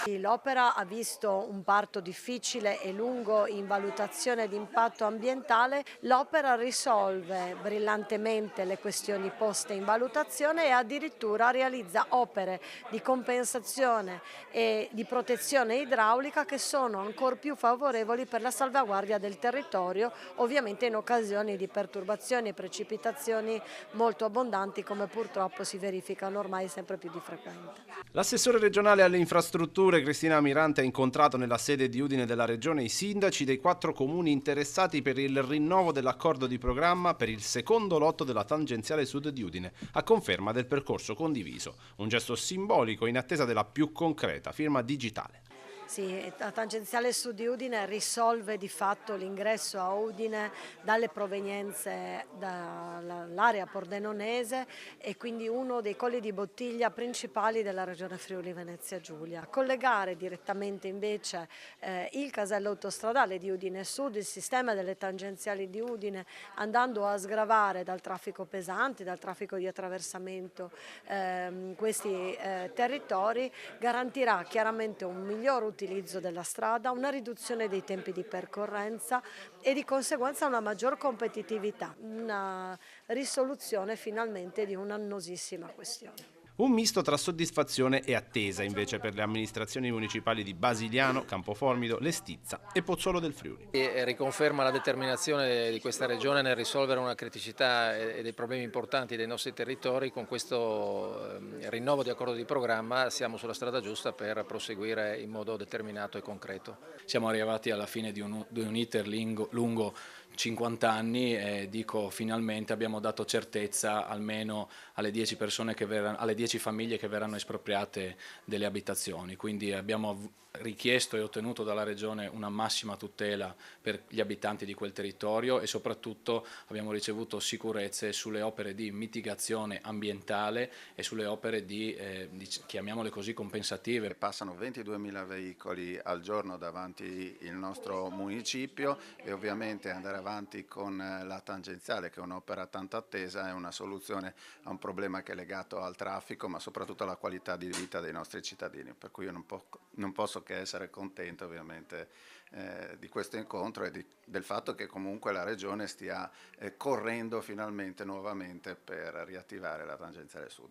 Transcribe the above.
L'opera ha visto un parto difficile e lungo in valutazione di impatto ambientale. L'opera risolve brillantemente le questioni poste in valutazione e addirittura realizza opere di compensazione e di protezione idraulica che sono ancor più favorevoli per la salvaguardia del territorio, ovviamente in occasioni di perturbazioni e precipitazioni molto abbondanti come purtroppo si verificano ormai sempre più di frequente. L'assessore regionale alle infrastrutture Cristina Mirante ha incontrato nella sede di Udine della regione i sindaci dei 4 comuni interessati per il rinnovo dell'accordo di programma per il secondo lotto della tangenziale sud di Udine, a conferma del percorso condiviso. Un gesto simbolico in attesa della più concreta firma digitale. Sì, la tangenziale sud di Udine risolve di fatto l'ingresso a Udine dalle provenienze dall'area pordenonese e quindi uno dei colli di bottiglia principali della regione Friuli Venezia Giulia. Collegare direttamente invece il casello autostradale di Udine Sud, il sistema delle tangenziali di Udine, andando a sgravare dal traffico pesante, dal traffico di attraversamento questi territori, garantirà chiaramente un miglior utilizzo della strada, una riduzione dei tempi di percorrenza e di conseguenza una maggior competitività, una risoluzione finalmente di un'annosissima questione. Un misto tra soddisfazione e attesa invece per le amministrazioni municipali di Basiliano, Campoformido, Lestizza e Pozzolo del Friuli. E riconferma la determinazione di questa regione nel risolvere una criticità e dei problemi importanti dei nostri territori. Con questo rinnovo di accordo di programma siamo sulla strada giusta per proseguire in modo determinato e concreto. Siamo arrivati alla fine di un iter lungo 50 anni e dico finalmente abbiamo dato certezza almeno alle 10 alle 10 famiglie che verranno espropriate delle abitazioni, quindi abbiamo richiesto e ottenuto dalla Regione una massima tutela per gli abitanti di quel territorio e soprattutto abbiamo ricevuto sicurezze sulle opere di mitigazione ambientale e sulle opere chiamiamole così, compensative. Passano 22.000 veicoli al giorno davanti il nostro municipio e ovviamente andare avanti con la tangenziale, che è un'opera tanto attesa, è una soluzione a un problema che è legato al traffico ma soprattutto alla qualità di vita dei nostri cittadini, per cui io non posso che essere contento ovviamente di questo incontro e del fatto che comunque la Regione stia correndo finalmente nuovamente per riattivare la tangenziale sud.